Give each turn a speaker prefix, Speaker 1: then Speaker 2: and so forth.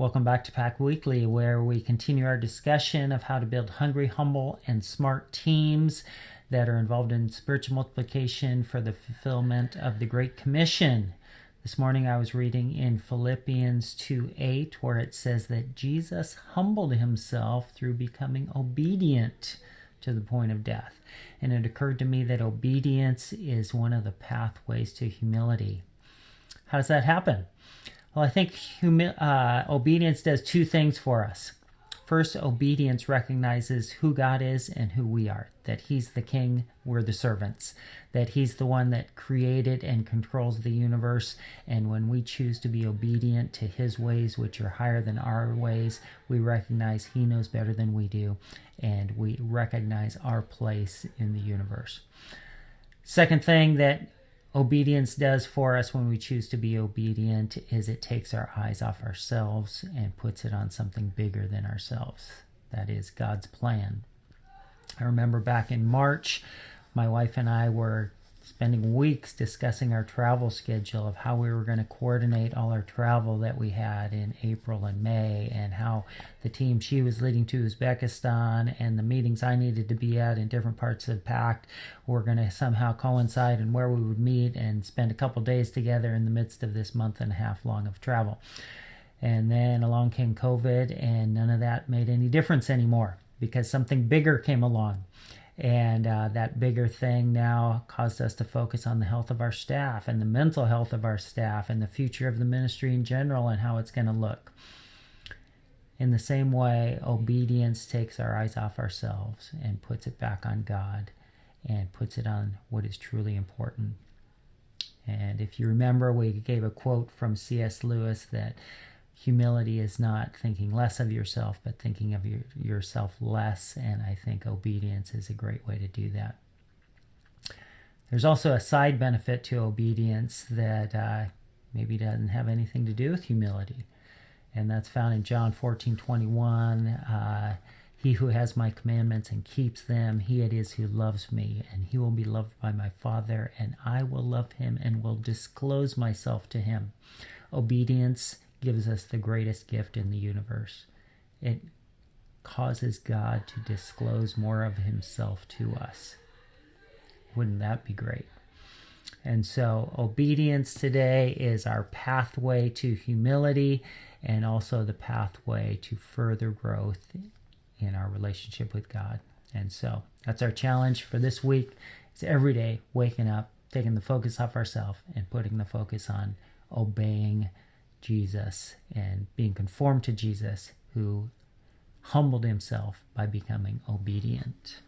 Speaker 1: Welcome back to Pack Weekly, where we continue our discussion of how to build hungry, humble, and smart teams that are involved in spiritual multiplication for the fulfillment of the Great Commission. This morning I was reading in Philippians 2:8, where it says that Jesus humbled himself through becoming obedient to the point of death. And it occurred to me that obedience is one of the pathways to humility. How does that happen? Well, I think obedience does two things for us. First, obedience recognizes who God is and who we are, that he's the king, we're the servants, that he's the one that created and controls the universe, and when we choose to be obedient to his ways, which are higher than our ways, we recognize he knows better than we do, and we recognize our place in the universe. Second thing that obedience does for us when we choose to be obedient is it takes our eyes off ourselves and puts it on something bigger than ourselves. That is God's plan. I remember back in March, my wife and I were spending weeks discussing our travel schedule of how we were going to coordinate all our travel that we had in April and May, and how the team she was leading to Uzbekistan and the meetings I needed to be at in different parts of PACT were going to somehow coincide, and where we would meet and spend a couple days together in the midst of this month and a half long of travel. And then along came COVID, and none of that made any difference anymore because something bigger came along. And that bigger thing now caused us to focus on the health of our staff and the mental health of our staff and the future of the ministry in general and how it's going to look. In the same way, obedience takes our eyes off ourselves and puts it back on God and puts it on what is truly important. And if you remember, we gave a quote from C.S. Lewis that humility is not thinking less of yourself, but thinking of yourself less, and I think obedience is a great way to do that. There's also a side benefit to obedience that maybe doesn't have anything to do with humility, and that's found in John 14:21. He who has my commandments and keeps them, he it is who loves me, and he will be loved by my Father, and I will love him and will disclose myself to him. Obedience gives us the greatest gift in the universe. It causes God to disclose more of himself to us. Wouldn't that be great? And so obedience today is our pathway to humility and also the pathway to further growth in our relationship with God. And so that's our challenge for this week. It's every day waking up, taking the focus off ourselves and putting the focus on obeying Jesus and being conformed to Jesus, who humbled himself by becoming obedient.